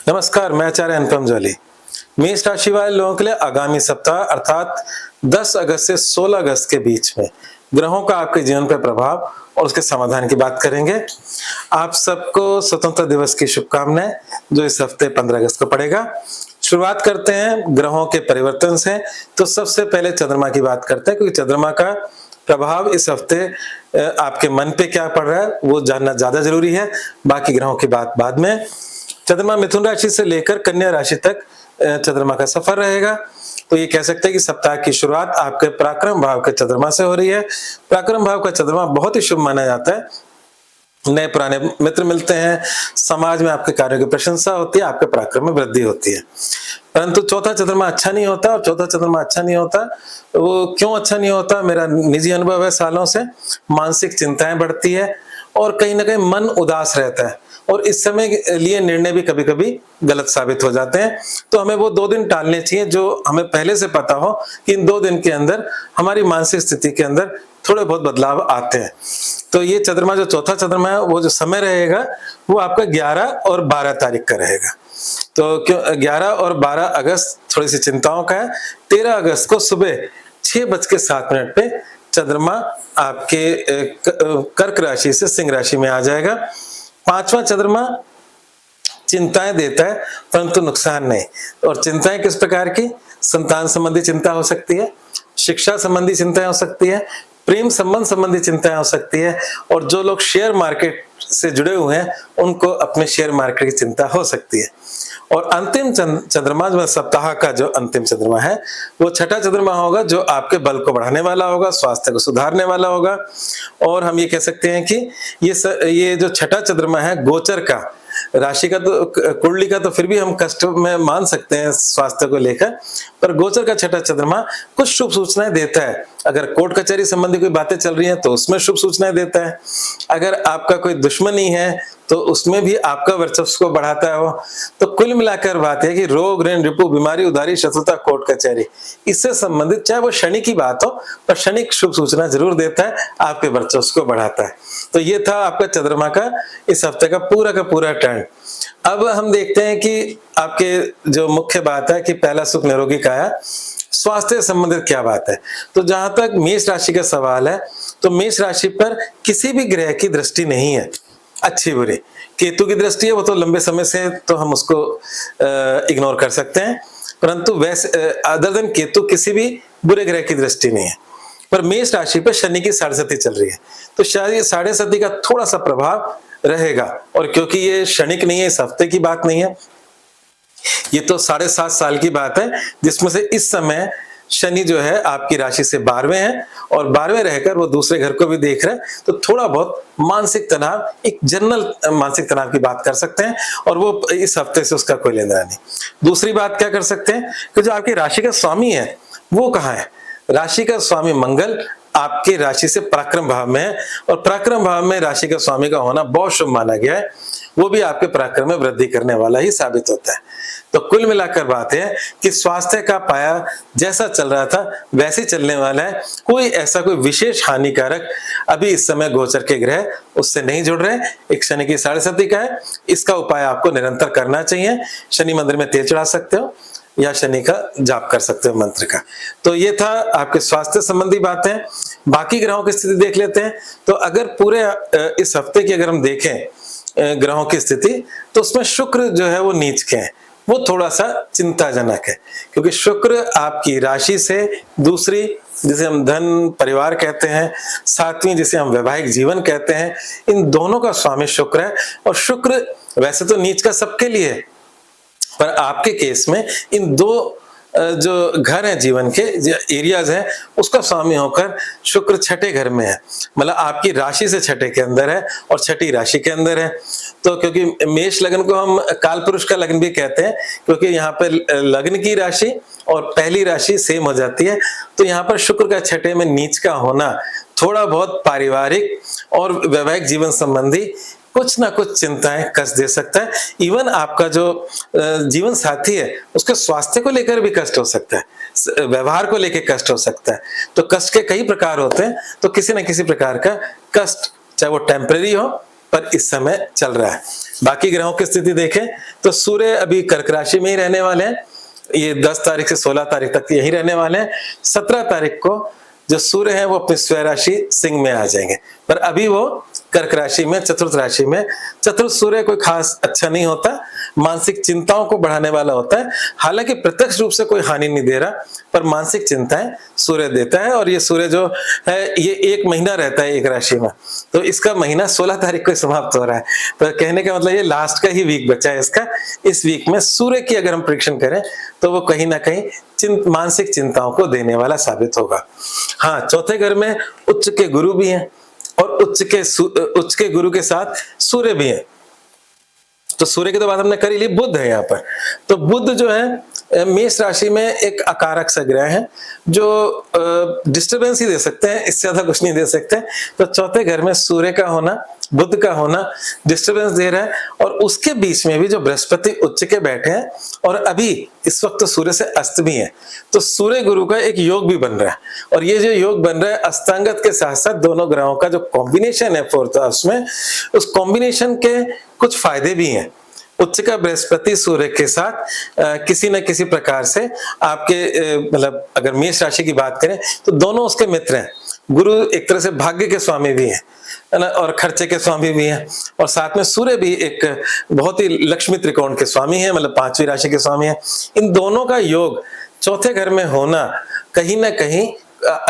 नमस्कार, मैं आचार्य अनुपम जोली। मेष राशि वाले लोगों के लिए आगामी सप्ताह अर्थात 10 अगस्त से 16 अगस्त के बीच में ग्रहों का आपके जीवन पर प्रभाव और उसके समाधान की बात करेंगे। आप सबको स्वतंत्रता दिवस की शुभकामनाएं, जो इस हफ्ते 15 अगस्त को पड़ेगा। शुरुआत करते हैं ग्रहों के परिवर्तन से। तो सबसे पहले चंद्रमा की बात करते हैं, क्योंकि चंद्रमा का प्रभाव इस हफ्ते आपके मन पे क्या पड़ रहा है वो जानना ज्यादा जरूरी है। बाकी ग्रहों की बात बाद में। चंद्रमा मिथुन राशि से लेकर कन्या राशि तक चंद्रमा का सफर रहेगा। तो ये कह सकते हैं कि सप्ताह की शुरुआत आपके पराक्रम भाव के चंद्रमा से हो रही है। पराक्रम भाव का चंद्रमा बहुत ही शुभ माना जाता है। नए पुराने मित्र मिलते हैं, समाज में आपके कार्यों की प्रशंसा होती है, आपके पराक्रम में वृद्धि होती है। परंतु चौथा चंद्रमा अच्छा नहीं होता, और चौथा चंद्रमा अच्छा नहीं होता वो क्यों अच्छा नहीं होता, मेरा निजी अनुभव है सालों से। मानसिक चिंताएं बढ़ती है और कहीं ना कहीं मन उदास रहता है, और इस समय लिए निर्णय भी कभी कभी गलत साबित हो जाते हैं। तो हमें वो 2 दिन टालने चाहिए जो हमें पहले से पता हो कि इन 2 दिन के अंदर हमारी मानसिक स्थिति के अंदर थोड़े बहुत बदलाव आते हैं। तो ये चंद्रमा जो चौथा चंद्रमा है, वो जो समय रहेगा वो आपका 11 और 12 तारीख का रहेगा। तो क्यों 11 और 12 अगस्त थोड़ी सी चिंताओं का है। 13 अगस्त को सुबह 6:07 पे चंद्रमा आपके कर्क राशि से सिंह राशि में आ जाएगा। 5वां चंद्रमा चिंताएं देता है परंतु नुकसान नहीं। और चिंताएं किस प्रकार की? संतान संबंधी चिंता हो सकती है, शिक्षा संबंधी चिंताएं हो सकती है, प्रेम संबंध संबंधी चिंताएं हो सकती है, और जो लोग शेयर मार्केट से जुड़े हुए हैं उनको अपने शेयर मार्केट की चिंता हो सकती है। और अंतिम चंद्रमा जो सप्ताह का जो अंतिम चंद्रमा है वो छठा चंद्रमा होगा, जो आपके बल को बढ़ाने वाला होगा, स्वास्थ्य को सुधारने वाला होगा। और हम ये कह सकते हैं कि ये जो छठा चंद्रमा है गोचर का, राशि का तो कुंडली का तो फिर भी हम कष्ट में मान सकते हैं स्वास्थ्य को लेकर, पर गोचर का छठा चंद्रमा कुछ शुभ सूचनाएं देता है। अगर कोर्ट कचहरी संबंधी कोई बातें चल रही हैं तो उसमें शुभ सूचनाएं देता है। अगर आपका कोई दुश्मनी है तो उसमें भी आपका वर्चस्व को बढ़ाता है वो। तो कुल मिलाकर बात है कि रोग ऋण रिपु बीमारी उधारी शत्रुता कोर्ट कचहरी इससे संबंधित चाहे वो शनि की बात हो, पर शनि शुभ सूचना जरूर देता है, आपके वर्चस्व को बढ़ाता है। तो ये था आपका चंद्रमा का इस हफ्ते का पूरा टर्न। अब हम देखते हैं कि आपके जो मुख्य बात है कि पहला सुख निरोगी काया, स्वास्थ्य संबंधित क्या बात है। तो जहां तक मेष राशि का सवाल है, तो मेष राशि पर किसी भी ग्रह की दृष्टि नहीं है अच्छी बुरी। केतु की दृष्टि है, वो तो लंबे समय से तो हम उसको इग्नोर कर सकते हैं, परंतु वैसे अदर देन केतु किसी भी बुरे ग्रह की दृष्टि नहीं है। पर मेष राशि पर शनि की 7.5 चल रही है, तो शायद 7.5 का थोड़ा सा प्रभाव रहेगा। और क्योंकि ये क्षणिक नहीं है, इस हफ्ते की बात नहीं है, ये तो 7.5 साल की बात है, जिसमें से इस समय शनि जो है आपकी राशि से 12वें है, और 12वें रहकर वो दूसरे घर को भी देख रहे हैं। तो थोड़ा बहुत मानसिक तनाव, एक जनरल मानसिक तनाव की बात कर सकते हैं, और वो इस हफ्ते से उसका कोई लेना नहीं। दूसरी बात क्या कर सकते हैं कि जो आपकी राशि का स्वामी है वो कहाँ है। राशि का स्वामी मंगल आपकी राशि से पराक्रम भाव में है, और पराक्रम भाव में राशि का स्वामी का होना बहुत शुभ माना गया है। वो भी आपके पराक्रम में वृद्धि करने वाला ही साबित होता है। तो कुल मिलाकर बात है कि स्वास्थ्य का पाया जैसा चल रहा था वैसे ही चलने वाला है। कोई ऐसा कोई विशेष हानिकारक अभी इस समय गोचर के ग्रह उससे नहीं जुड़ रहे। एक शनि की 7.5 का है, इसका उपाय आपको निरंतर करना चाहिए। शनि मंदिर में तेल चढ़ा सकते हो या शनि का जाप कर सकते हो मंत्र का। तो ये था आपके स्वास्थ्य संबंधी बातें। बाकी ग्रहों की स्थिति देख लेते हैं। तो अगर पूरे इस हफ्ते की अगर हम देखें ग्रहों की स्थिति, तो उसमें शुक्र जो है वो नीच के हैं, वो थोड़ा सा चिंताजनक है, क्योंकि शुक्र आपकी राशि से दूसरी, जिसे हम धन परिवार कहते हैं, 7वीं जिसे हम वैवाहिक जीवन कहते हैं, इन दोनों का स्वामी शुक्र है। और शुक्र वैसे तो नीच का सबके लिए है, पर आपके केस में इन 2 जो घर हैं जीवन के एरियाज हैं, उसका स्वामी होकर शुक्र छठे घर में है, मतलब आपकी राशि से छठे के अंदर है और छठी राशि के अंदर है। तो क्योंकि मेष लग्न को हम काल पुरुष का लग्न भी कहते हैं, क्योंकि यहाँ पर लग्न की राशि और पहली राशि सेम हो जाती है। तो यहाँ पर शुक्र का छठे में नीच का होना थोड़ा बहुत पारिवारिक और वैवाहिक जीवन संबंधी कुछ ना कुछ चिंताएं कष्ट दे सकता है। इवन आपका जो जीवन साथी है उसके स्वास्थ्य को लेकर भी कष्ट हो सकता है, व्यवहार को लेकर कष्ट हो सकता है। तो कष्ट के कई प्रकार होते हैं, तो किसी न किसी प्रकार का कष्ट चाहे वो टेम्परेरी हो पर इस समय चल रहा है। बाकी ग्रहों की स्थिति देखें तो सूर्य अभी कर्क राशि में ही रहने वाले हैं, ये 10 तारीख से 16 तारीख तक यही रहने वाले हैं। 17 तारीख को जो सूर्य है वो अपनी स्वयं राशि सिंह में आ जाएंगे, पर अभी वो कर्क राशि में, चतुर्थ राशि में। चतुर्थ सूर्य कोई खास अच्छा नहीं होता, मानसिक चिंताओं को बढ़ाने वाला होता है। हालांकि प्रत्यक्ष रूप से कोई हानि नहीं दे रहा, पर मानसिक चिंताएं सूर्य देता है। और ये सूर्य जो है ये 1 महीना रहता है एक राशि में, तो इसका महीना 16 तारीख को समाप्त हो रहा है। तो कहने का मतलब ये लास्ट का ही वीक बचा है इसका। इस वीक में सूर्य की अगर हम प्रेडिक्शन करें तो वो कहीं ना कहीं मानसिक चिंताओं को देने वाला साबित होगा। हाँ, चौथे घर में उच्च के गुरु भी हैं और उच्च के गुरु के साथ सूर्य भी है। तो सूर्य की तो बात हमने कर ही ली, बुध है यहाँ पर। तो बुध जो है मेष राशि में एक अकारक सा ग्रह है जो डिस्टरबेंस ही दे सकते हैं, इससे ज्यादा कुछ नहीं दे सकते। तो चौथे घर में सूर्य का होना, बुध का होना डिस्टरबेंस दे रहा है। और उसके बीच में भी जो बृहस्पति उच्च के बैठे हैं और अभी इस वक्त तो सूर्य से अस्त भी है, तो सूर्य गुरु का एक योग भी बन रहा है। और ये जो योग बन रहा है अष्टांगत के साथ साथ दोनों ग्रहों का जो कॉम्बिनेशन है फोर्थ हाउस में, उस कॉम्बिनेशन के कुछ फायदे भी हैं। उच्च का बृहस्पति सूर्य के साथ किसी न किसी प्रकार से आपके मतलब अगर मेष राशि की बात करें तो दोनों उसके मित्र हैं। गुरु एक तरह से भाग्य के स्वामी भी हैं, है ना, और खर्चे के स्वामी भी हैं। और साथ में सूर्य भी एक बहुत ही लक्ष्मी त्रिकोण के स्वामी हैं, मतलब 5वीं राशि के स्वामी हैं। इन दोनों का योग चौथे घर में होना कहीं ना कहीं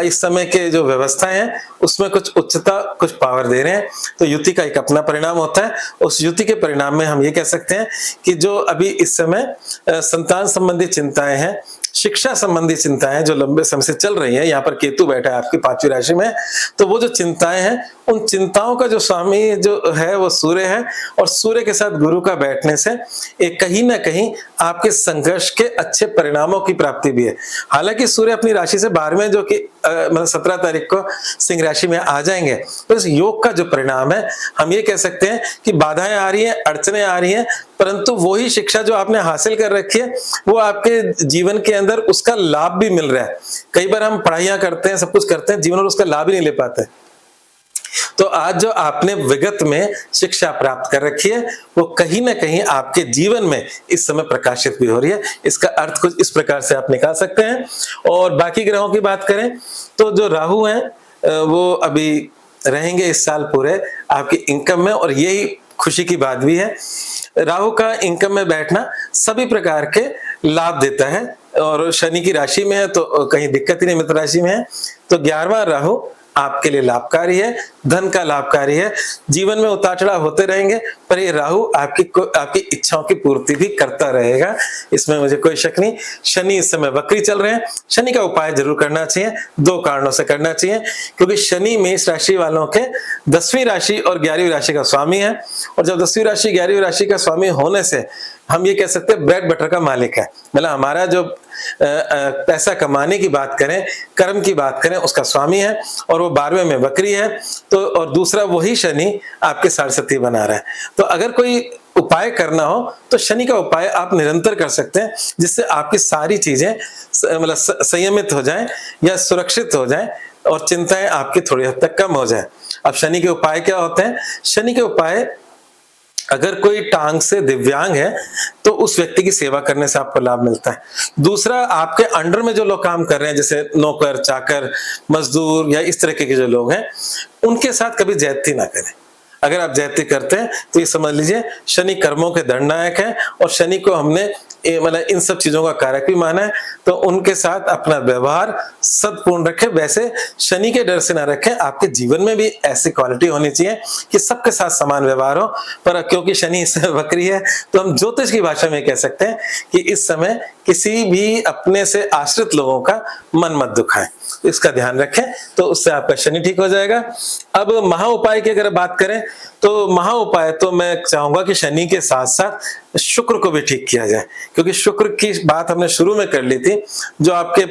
इस समय के जो व्यवस्था है उसमें कुछ उच्चता, कुछ पावर दे रहे हैं। तो युति का एक अपना परिणाम होता है। उस युति के परिणाम में हम ये कह सकते हैं कि जो अभी इस समय संतान संबंधी चिंताएं हैं, शिक्षा संबंधी चिंताएं जो लंबे समय से चल रही हैं, यहाँ पर केतु बैठा है आपकी 5वीं राशि में, तो वो जो चिंताएं हैं उन चिंताओं का जो स्वामी जो है वो सूर्य है। और सूर्य के साथ गुरु का बैठने से एक कहीं ना कहीं आपके संघर्ष के अच्छे परिणामों की प्राप्ति भी है। हालांकि सूर्य अपनी राशि से 12वें जो कि मतलब 17 तारीख को सिंह राशि में आ जाएंगे, तो इस योग का जो परिणाम है हम ये कह सकते हैं कि बाधाएं आ रही हैं, अड़चने आ रही हैं, परंतु वही शिक्षा जो आपने हासिल कर रखी है वो आपके जीवन के अंदर उसका लाभ भी मिल रहा है। कई बार हम पढ़ाइयां करते हैं, सब कुछ करते हैं, जीवन में उसका लाभ ही नहीं ले पाते। तो आज जो आपने विगत में शिक्षा प्राप्त कर रखी है वो कहीं ना कहीं आपके जीवन में इस समय प्रकाशित भी हो रही है। इसका अर्थ कुछ इस प्रकार से आप निकाल सकते हैं। और बाकी ग्रहों की बात करें तो जो राहु हैं वो अभी रहेंगे इस साल पूरे आपकी इनकम में, और यही खुशी की बात भी है। राहु का इनकम में बैठना सभी प्रकार के लाभ देता है। और शनि की राशि में है तो कहीं दिक्कत ही नहीं, मित्र राशि में है तो 11वां राहु आपके लिए लाभकारी है, धन का लाभकारी है। जीवन में उतार चढ़ाव होते रहेंगे, पर ये राहु आपकी इच्छाओं की पूर्ति भी करता रहेगा, इसमें मुझे कोई शक नहीं। शनि इस समय वक्री चल रहे हैं, शनि का उपाय जरूर करना चाहिए, 2 कारणों से करना चाहिए। क्योंकि शनि मेष राशि वालों के 10वीं राशि और 11वीं राशि का स्वामी है। और जब 10वीं राशि 11वीं राशि का स्वामी होने से हम ये कह सकते हैं ब्रेड बटर का मालिक है। मतलब हमारा जो पैसा कमाने की बात करें, कर्म की बात करें, उसका स्वामी है और वो 12वें में वक्री है। तो और दूसरा वही शनि आपके सारस्वती बना रहा है। तो अगर कोई उपाय करना हो तो शनि का उपाय आप निरंतर कर सकते हैं, जिससे आपकी सारी चीजें मतलब संयमित हो जाएं या सुरक्षित हो जाएं और चिंताएं आपकी थोड़ी हद तक कम हो जाएं। अब शनि के उपाय क्या होते हैं? शनि के उपाय, अगर कोई टांग से दिव्यांग है तो उस व्यक्ति की सेवा करने से आपको लाभ मिलता है। दूसरा, आपके अंडर में जो लोग काम कर रहे हैं जैसे नौकर, चाकर, मजदूर या इस तरीके के जो लोग हैं, उनके साथ कभी ज्यादती ना करें। अगर आप ज्यादती करते हैं तो ये समझ लीजिए शनि कर्मों के दंडनायक है और शनि को हमने मतलब इन सब चीजों का कारक भी माना है। तो उनके साथ अपना व्यवहार सद्पूर्ण रखें, वैसे शनि के डर से ना रखें। आपके जीवन में भी ऐसी क्वालिटी होनी चाहिए कि सबके साथ समान व्यवहार हो। पर क्योंकि शनि इस समय वक्री है तो हम ज्योतिष की भाषा में कह सकते हैं कि इस समय किसी भी अपने से आश्रित लोगों का मन मत दुखाएं, इसका ध्यान रखें, तो उससे आपका शनि ठीक हो जाएगा। अब महा उपाय की अगर बात करें तो महा उपाय तो मैं चाहूंगा कि शनि के साथ साथ शुक्र को भी ठीक किया जाए, क्योंकि शुक्र की बात हमने शुरू में कर ली थी, जो आपके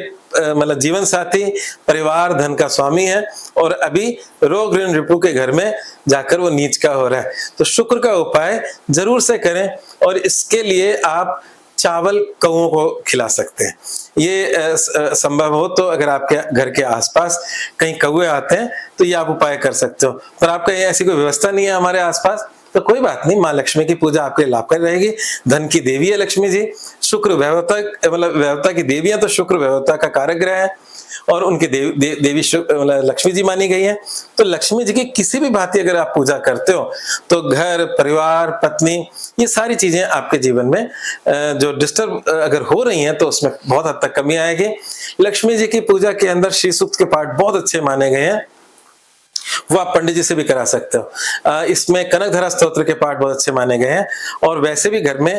मतलब जीवन साथी, परिवार, धन का स्वामी है और अभी रोग ऋण रिपु के घर में जाकर वो नीच का हो रहा है। तो शुक्र का उपाय जरूर से करें और इसके लिए आप चावल कौओं को खिला सकते हैं। ये संभव हो तो अगर आपके घर के आसपास कहीं कौए आते हैं तो ये आप उपाय कर सकते हो। पर आपका ऐसी कोई व्यवस्था नहीं है हमारे आसपास तो कोई बात नहीं, माँ लक्ष्मी की पूजा आपके लिए लाभकारी रहेगी। धन की देवी है लक्ष्मी जी, शुक्र वैभवता, मतलब वैभवता की देवी है, तो शुक्र वैभवता का कारक ग्रह है और उनकी देवी मतलब लक्ष्मी जी मानी गई है। तो लक्ष्मी जी की किसी भी भांति अगर आप पूजा करते हो तो घर, परिवार, पत्नी, ये सारी चीजें आपके जीवन में जो डिस्टर्ब अगर हो रही हैं तो उसमें बहुत हद तक कमी आएगी। लक्ष्मी जी की पूजा के अंदर श्री सूक्त के पाठ बहुत अच्छे माने गए हैं, वो आप पंडित जी से भी करा सकते हो। इसमें कनकधरा स्तोत्र के पाठ बहुत अच्छे माने गए हैं और वैसे भी घर में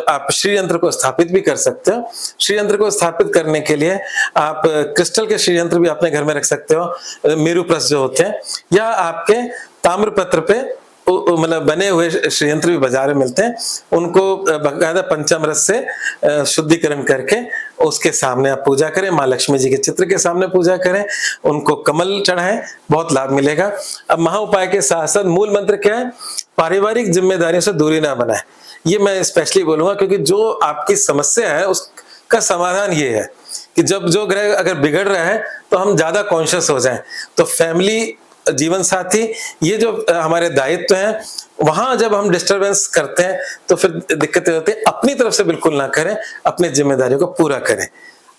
आप श्री यंत्र को स्थापित भी कर सकते हो। श्री यंत्र को स्थापित करने के लिए आप क्रिस्टल के श्री यंत्र भी अपने घर में रख सकते हो, मेरू प्रस जो होते हैं, या आपके ताम्रपत्र पे मतलब बने हुए श्रीयंत्र भी बाजार में मिलते हैं, उनको बकायदा पंचामृत से शुद्धिकरण करके उसके सामने आप पूजा करें, माँ लक्ष्मी जी के चित्र के सामने पूजा करें, उनको कमल चढ़ाएं, बहुत लाभ मिलेगा। अब महा उपाय के साथ साथ मूल मंत्र क्या है? पारिवारिक जिम्मेदारियों से दूरी ना बनाए। ये मैं स्पेशली बोलूंगा क्योंकि जो आपकी समस्या है उसका समाधान ये है कि जब जो ग्रह अगर बिगड़ रहा है तो हम ज्यादा कॉन्शियस हो जाएं। तो फैमिली, जीवन साथी, ये जो हमारे दायित्व हैं, वहां जब हम डिस्टरबेंस करते हैं तो फिर दिक्कतें होती हैं। अपनी तरफ से बिल्कुल ना करें, अपनी जिम्मेदारियों को पूरा करें।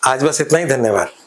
आज बस इतना ही, धन्यवाद।